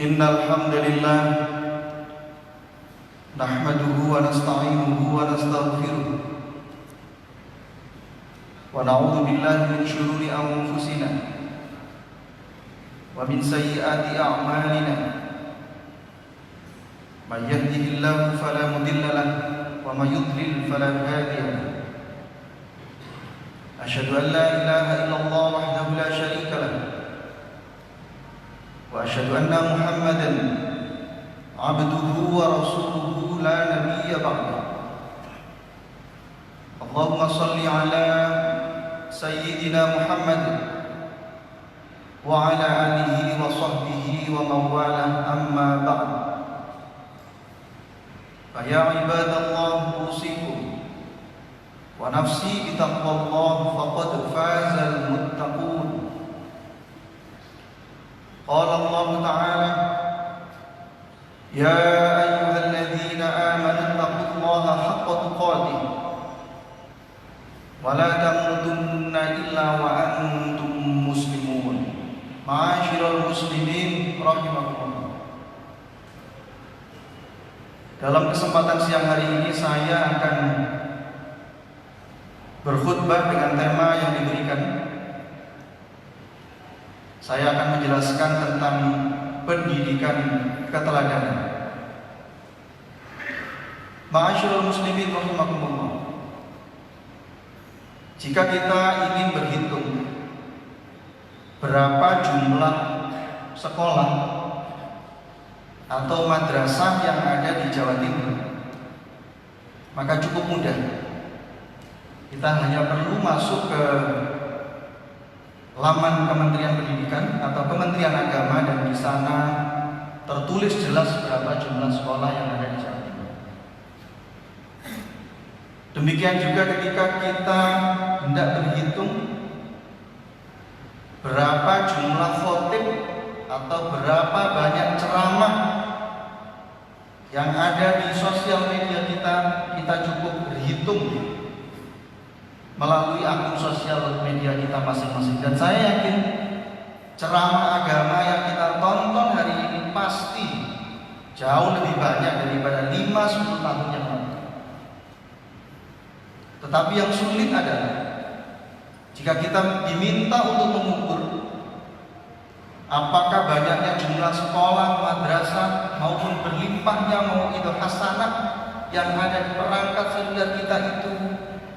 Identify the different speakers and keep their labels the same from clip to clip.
Speaker 1: Innal hamdalillah nahmaduhu wa nasta'inuhu wa nastaghfiruh wa na'udzu billahi min shururi anfusina wa min sayyiati a'malina may yahdihillahu fala mudilla lahu wa may yudlil fala hadiya lahu. Asyhadu an la ilaha illallah wahdahu la syarika lahu wa asyhadu anna Muhammadan abduhu wa rasuluhu la nabiyya ba'dahu. Allahumma shalli ala sayyidina Muhammad wa ala alihi wa sahbihi wa mawala, amma ba'd. Fa ya ibadallah, usikum wa nafsi bitaqwallah faqad fazal muttaqun. Qala Allah Ta'ala, ya ayyuhalladzina amanu taqullaha haqqa tuqatih wa la tamutunna illa wa antum muslimun. Ma'asyiral muslimin rahimakumullah. Dalam kesempatan siang hari ini saya akan berkhutbah dengan tema yang diberikan. Saya akan menjelaskan tentang pendidikan keteladanan. Ma'asyiral muslimin rahimakumullah. Jika kita ingin berhitung berapa jumlah sekolah atau madrasah yang ada di Jawa Timur, maka cukup mudah. Kita hanya perlu masuk ke laman Kementerian Pendidikan atau Kementerian Agama, dan di sana tertulis jelas berapa jumlah sekolah yang ada di Jawa Timur. Demikian juga ketika kita hendak berhitung berapa jumlah khotib atau berapa banyak ceramah yang ada di sosial media kita cukup berhitung melalui akun sosial media kita masing-masing. Dan saya yakin ceramah agama yang kita tonton hari ini pasti jauh lebih banyak daripada 5-10 tahun yang lalu. Tetapi yang sulit adalah jika kita diminta untuk mengukur apakah banyaknya jumlah sekolah, madrasah maupun berlimpahnya mau itu hasanah yang ada di perangkat seluler kita itu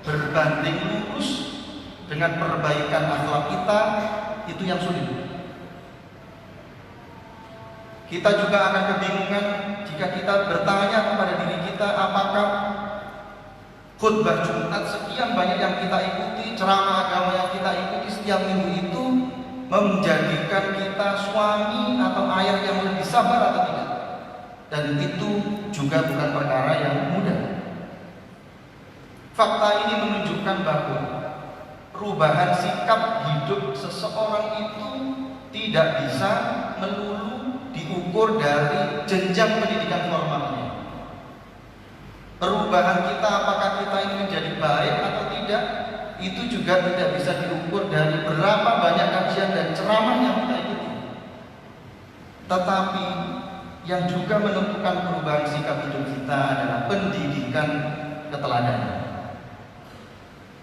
Speaker 1: berbanding lurus dengan perbaikan akhlak kita, itu yang sulit. Kita juga akan kebingungan jika kita bertanya kepada diri kita, apakah khutbah Jumat sekian banyak yang kita ikuti, ceramah agama yang kita ikuti setiap minggu itu menjadikan kita suami atau ayah yang lebih sabar atau tidak. Dan itu juga bukan perkara yang mudah. Fakta ini menunjukkan bahwa perubahan sikap hidup seseorang itu tidak bisa melulu diukur dari jenjang pendidikan formalnya. Perubahan kita, apakah kita ini menjadi baik atau tidak, itu juga tidak bisa diukur dari berapa banyak kajian dan ceramah yang kita ikuti. Tetapi yang juga menentukan perubahan sikap hidup kita adalah pendidikan keteladanan.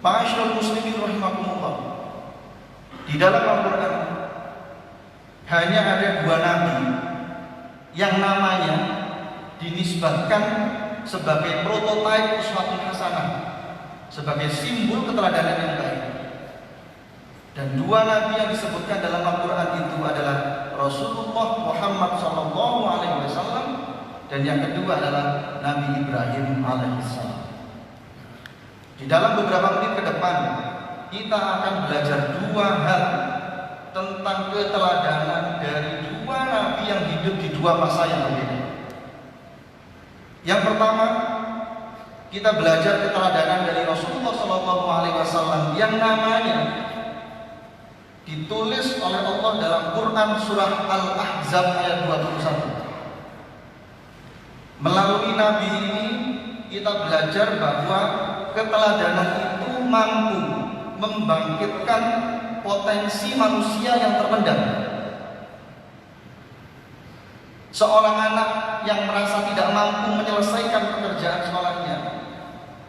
Speaker 1: Ma'asyiral muslimin rahimakumullah. Di dalam Al-Quran hanya ada 2 nabi yang namanya dinisbatkan sebagai prototipe uswatun hasanah, sebagai simbol keteladanan yang baik. Dan 2 nabi yang disebutkan dalam Al-Quran itu adalah Rasulullah Muhammad SAW, dan yang kedua adalah Nabi Ibrahim alaihissalam. Di dalam beberapa menit ke depan kita akan belajar 2 hal tentang keteladanan dari 2 nabi yang hidup di 2 masa yang berbeda. Yang pertama, kita belajar keteladanan dari Rasulullah SAW yang namanya ditulis oleh Allah dalam Quran surah Al-Ahzab ayat 21. Melalui nabi ini kita belajar bahwa keteladanan itu mampu membangkitkan potensi manusia yang terpendam. Seorang anak yang merasa tidak mampu menyelesaikan pekerjaan sekolahnya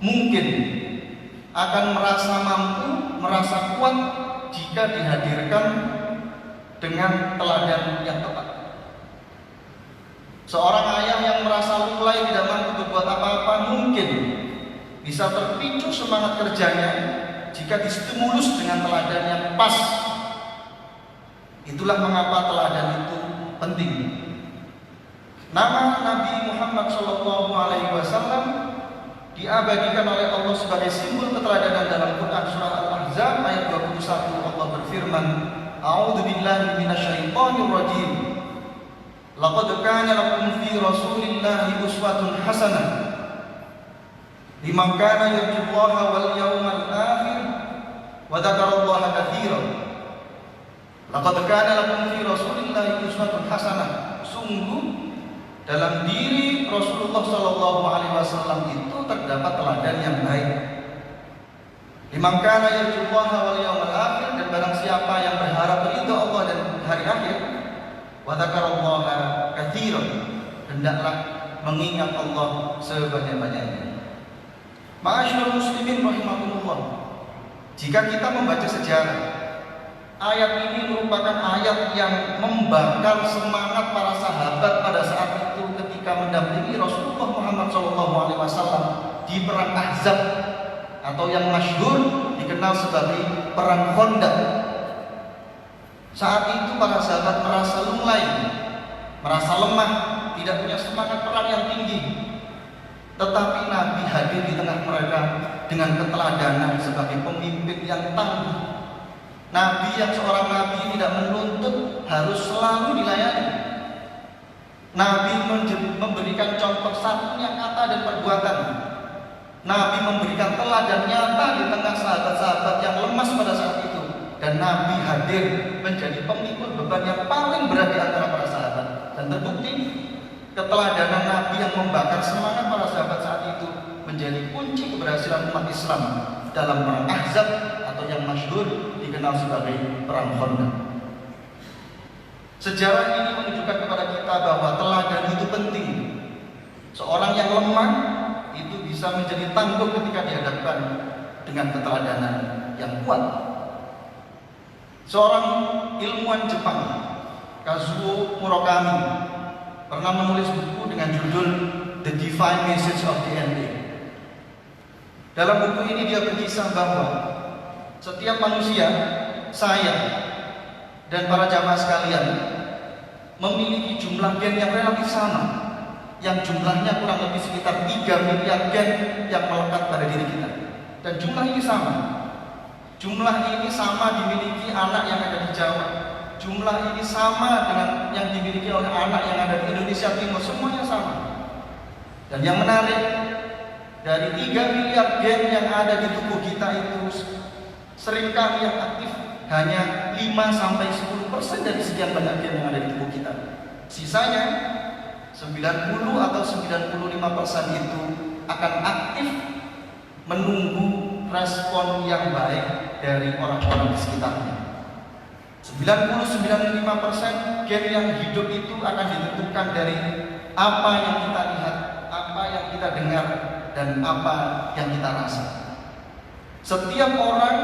Speaker 1: mungkin akan merasa mampu, merasa kuat jika dihadirkan dengan teladan yang tepat. Seorang ayah yang merasa mulai tidak mampu berbuat apa-apa mungkin bisa terpicu semangat kerjanya jika distimulus dengan teladan yang pas. Itulah mengapa teladan itu penting. Nama Nabi Muhammad SAW diabadikan oleh Allah sebagai simbol keteladanan dalam Quran surah Al-Ahzab ayat 21. Allah berfirman, A'udzu billahi minasyaitonir rajim. Laqad kana lakum fi Rasulillahi uswatun hasanah liman kana yarjullaha wal yawmal akhir wa dzakarallaha katsiran. Laqad kana lakum fi Rasulillahi uswatun hasanah. Sungguh dalam diri Rasulullah SAW itu terdapat teladan yang baik. Liman kana yarjullaha wal yawmal akhir, dan barang siapa yang berharap ridha Allah dan hari akhir, wa dzakarallaha katsiran, hendaklah mengingat Allah sebanyak-banyaknya. Ma'asyiral muslimin rahimakumullah. Jika kita membaca sejarah, ayat ini merupakan ayat yang membakar semangat para sahabat pada saat itu ketika mendampingi Rasulullah Muhammad SAW di perang Ahzab, atau yang masyhur dikenal sebagai perang Khandaq. Saat itu para sahabat merasa lunglai, merasa lemah, tidak punya semangat perang yang tinggi. Tetapi Nabi hadir di tengah mereka dengan keteladanan sebagai pemimpin yang tangguh. Nabi yang seorang nabi tidak menuntut harus selalu dilayani. Nabi memberikan contoh satunya kata dan perbuatan. Nabi memberikan teladan nyata di tengah sahabat-sahabat yang lemas pada saat itu. Dan Nabi hadir menjadi pemikul beban yang paling berat di antara para sahabat. Dan terbukti keteladanan Nabi yang membakar semangat para sahabat saat itu menjadi kunci keberhasilan umat Islam dalam perang Ahzab, atau yang masyhur dikenal sebagai perang Khandaq. Sejarah ini menunjukkan kepada kita bahwa teladan itu penting. Seorang yang lemah itu bisa menjadi tangguh ketika dihadapkan dengan keteladanan yang kuat. Seorang ilmuwan Jepang, Kazuo Murakami, pernah menulis buku dengan judul The Divine Message of DNA. Dalam buku ini dia berkisah bahwa setiap manusia, saya dan para jamaah sekalian, memiliki jumlah gen yang relatif sama, yang jumlahnya kurang lebih sekitar 3 miliar gen yang melekat pada diri kita. Dan jumlah ini sama. Jumlah ini sama dimiliki anak yang ada di Jawa. Jumlah ini sama dengan yang dimiliki oleh anak yang ada di Indonesia Timur. Semuanya sama. Dan yang menarik, dari 3 miliar gen yang ada di tubuh kita itu, seringkali yang aktif hanya 5-10% dari sekian banyak gen yang ada di tubuh kita. Sisanya 90 atau 95% itu akan aktif menunggu respon yang baik dari orang-orang di sekitarnya. 90-95% gen yang hidup itu akan ditentukan dari apa yang kita lihat, apa yang kita dengar, dan apa yang kita rasa. Setiap orang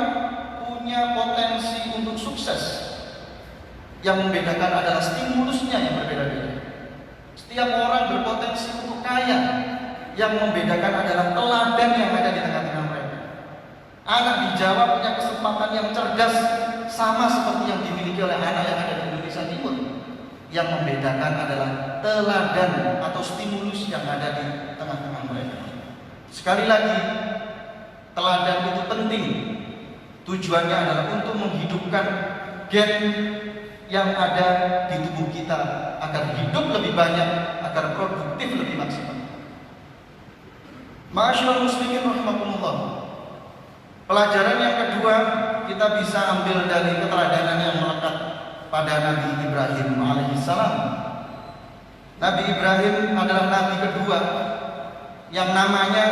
Speaker 1: punya potensi untuk sukses. Yang membedakan adalah stimulusnya yang berbeda-beda. Setiap orang berpotensi untuk kaya. Yang membedakan adalah teladan yang ada di tengah-tengah mereka. Anak di Jawa punya kesempatan yang cerdas, sama seperti yang dimiliki oleh anak yang ada di Indonesia Timur. Yang membedakan adalah teladan atau stimulus yang ada di tengah-tengah mereka. Sekali lagi, teladan itu penting. Tujuannya adalah untuk menghidupkan gen yang ada di tubuh kita agar hidup lebih banyak, agar produktif lebih maksimal. Ma'asyiral muslimin rahimakumullah. Pelajaran yang kedua kita bisa ambil dari keteladanan yang melekat pada Nabi Ibrahim alaihissalam. Nabi Ibrahim adalah nabi kedua yang namanya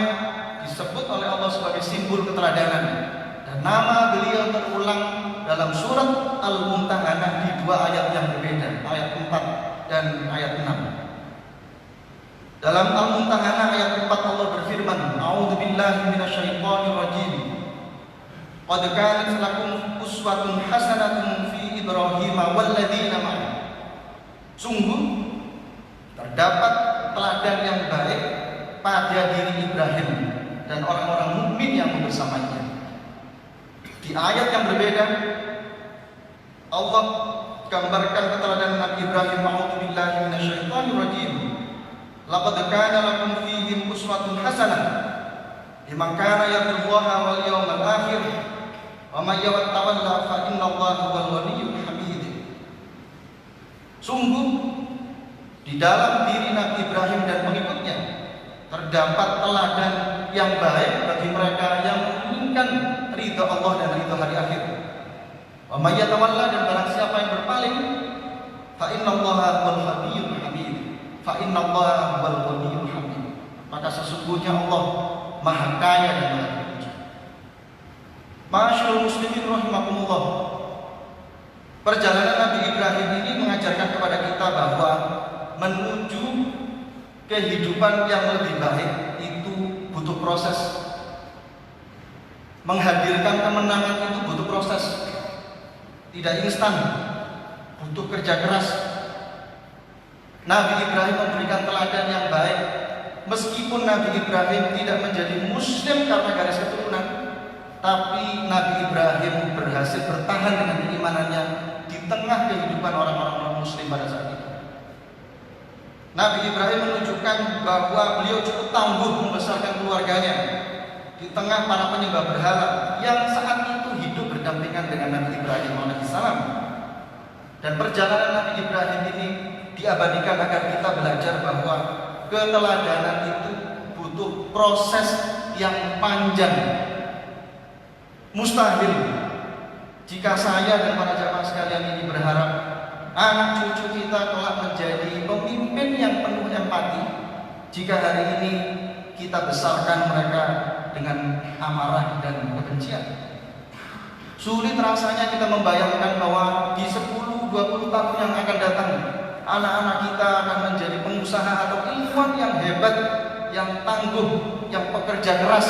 Speaker 1: disebut oleh Allah sebagai simbol keteladanan, dan nama beliau terulang dalam surat Al-Mumtahanah di 2 ayat yang berbeda, ayat 4 dan ayat 6. Dalam Al-Mumtahanah ayat 4 Allah berfirman, A'udzubillahi minasyaitonir rajim. Qad kanat lakum uswatun hasanatun fi Ibrahim walladzina ma'ahu. Sungguh terdapat teladan yang baik pada diri Ibrahim dan orang-orang mukmin yang bersamanya. Di ayat yang berbeda, Allah gambarkan keteladanan Nabi Ibrahim. A'udzubillahi minasyaitonir rajim. Laqad kana lakum fihim uswatun hasanah liman kana yarjullaha wal yawmal akhir wa may yatawalla fa innallaha huwal ghaniyyul hamid. Sungguh di dalam diri Nabi Ibrahim dan pengikutnya terdapat teladan yang baik bagi mereka yang menginginkan ridha Allah dan ridha hari akhir. Wa may yatawalla, dan barang siapa yang berpaling, fa innallaha huwal ghaniyyul hamid. Fa innallaha huwal ghaniyyul hamid. Maka sesungguhnya Allah Maha Kaya dan Maha Terpuji. Ma'asyiral muslimin rahimakumullah. Perjalanan Nabi Ibrahim ini mengajarkan kepada kita bahwa menuju kehidupan yang lebih baik itu butuh proses. Menghadirkan kemenangan itu butuh proses. Tidak instan, butuh kerja keras. Nabi Ibrahim memberikan teladan yang baik. Meskipun Nabi Ibrahim tidak menjadi muslim karena garis keturunan, tapi Nabi Ibrahim berhasil bertahan dengan keimanannya di tengah kehidupan orang-orang muslim pada saat itu. Nabi Ibrahim menunjukkan bahwa beliau cukup tangguh membesarkan keluarganya di tengah para penyembah berhala yang saat itu hidup berdampingan dengan Nabi Ibrahim alaihissalam. Dan perjalanan Nabi Ibrahim ini diabadikan agar kita belajar bahwa keteladanan itu butuh proses yang panjang. Mustahil jika saya dan para jamaah sekalian ini berharap anak cucu kita kelak menjadi pemimpin yang penuh empati jika hari ini kita besarkan mereka dengan amarah dan kebencian. Sulit rasanya kita membayangkan bahwa di 10-20 tahun yang akan datang anak-anak kita akan menjadi pengusaha atau ilmuwan yang hebat, yang tangguh, yang pekerja keras.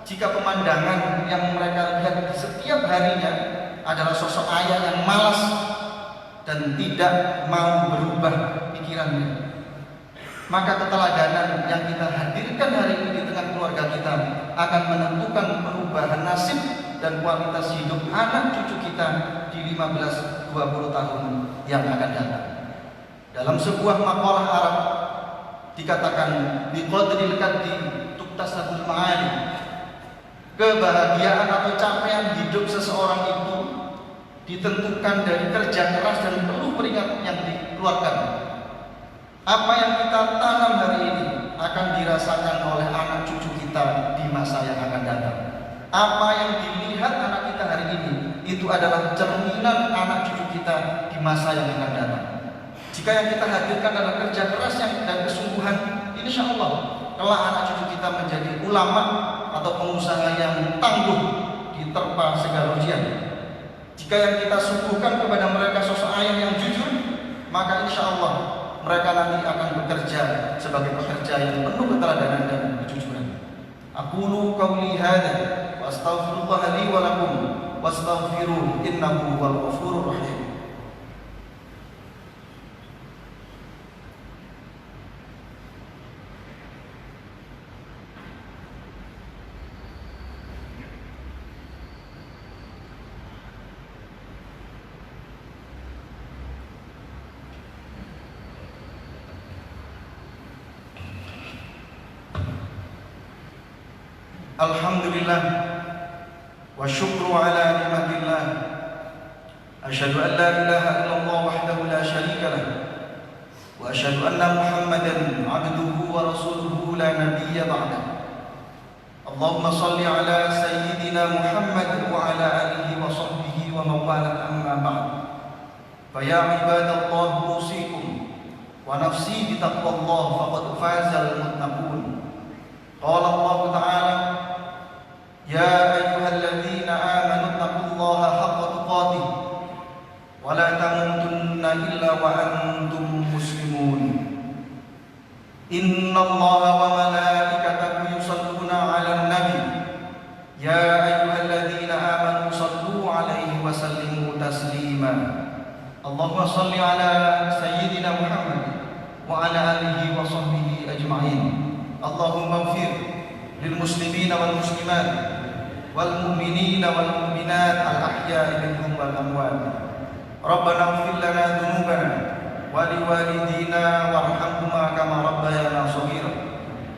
Speaker 1: Jika pemandangan yang mereka lihat di setiap harinya adalah sosok ayah yang malas dan tidak mau berubah pikirannya, maka keteladanan yang kita hadirkan hari ini di tengah keluarga kita akan menentukan perubahan nasib dan kualitas hidup anak cucu kita di 15-20 tahun yang akan datang. Dalam sebuah makalah Arab dikatakan biqadril kaddi tuktasabul ma'ali. Kebahagiaan atau capaian hidup seseorang itu ditentukan dari kerja keras dan penuh keringat yang dikeluarkan. Apa yang kita tanam hari ini akan dirasakan oleh anak cucu kita di masa yang akan datang. Apa yang dilihat anak kita hari ini itu adalah cerminan anak cucu kita di masa yang akan datang. Jika yang kita hadirkan adalah kerja keras dan kesungguhan, insya Allah kelak anak cucu kita menjadi ulama atau pengusaha yang tangguh diterpa segala ujian. Jika yang kita suguhkan kepada mereka sosok ayah yang jujur, maka insya Allah mereka nanti akan bekerja sebagai pekerja yang penuh keteladanan dan kejujuran. Aqulu qauli hadza wa astaghfirullah li wa lakum wastaghfiruhu innahu huwal ghafurur rahim. Alhamdulillah wa syukru ala ni'matillah. Asyhadu an la ilaha illallah wahdahu la syarika lah wa asyhadu anna Muhammadan 'abduhu wa rasuluhu la nabiyya ba'dah. Allahumma shalli ala sayyidina Muhammad wa ala alihi wa sahbihi wa mawala amma ba'd. Fa ya ibadallah usikum wa nafsi bi taqwallah faqad fazal muttaqun. Qala Allah Ta'ala ya ayyuhalladzina amanu taqullaha haqqa tuqatih wa la tamutunna illa wa antum muslimun. إن الله وملائكته يصلون على النبي يا أيها الذين آمنوا صلوا عليه وسلموا تسليما اللهم صل على سيدنا محمد وعلى آله وصحبه أجمعين اللهم اغفر للمسلمين والمسلمات والمؤمنين والمؤمنات الأحياء منهم والأموات ربنا اغفر لنا ذنوبنا ولوالدينا وارحمهما كما ربيانا صغيرا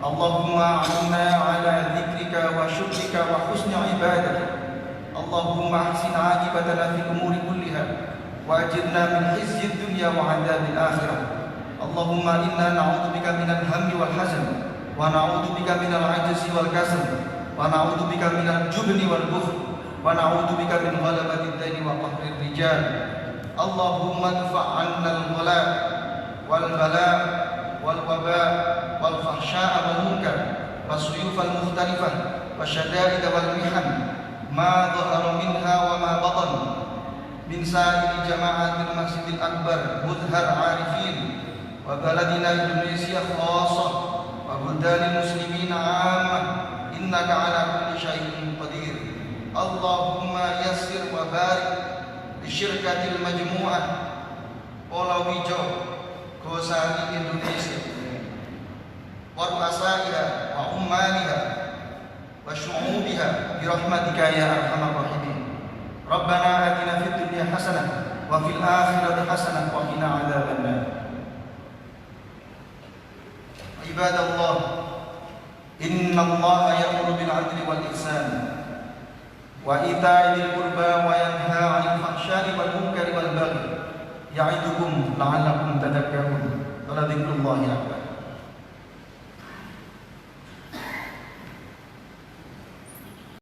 Speaker 1: اللهم أعنا على ذكرك وشكرك وحسن عبادتك اللهم أحسن عاقبتنا في الأمور كلها وأجرنا من خزي الدنيا وعذاب الآخرة اللهم إنا نعوذ بك من الهم والحزن ونعوذ بك من العجز والكسل ونعوذ بك من الجبن والبخل ونعوذ بك من غلبة الدين وقهر الرجال اللهم ادفع عنا الغلاء والبلاء والوباء والفحشاء والمنكر والسيوف المختلفة والشدائد والمحن ما ظهر منها وما بطن من سائر جماعات المسجد الأكبر مظهر عارفين وبلدنا إندونيسيا خاصة وبلدان المسلمين عامة إنك على كل شيء قدير اللهم يسر وبارك لشركة المجموعة Polawijo Gosari Indonesia warasaiha wa ummaliha wa syu'ubiha birahmatika ya arhamar rahimin Rabbana atina fid dunya hasanah wa fil akhirati hasanah wa qina adzabannar Ibadallah inna Allaha ya'muru bil 'adli wal ihsan wa ita'i dzil qurba wa yanha 'anil fahsya'i wal munkari wal baghi ya'idukum la'allakum tadhakkarun wa la dzikrullahi akbar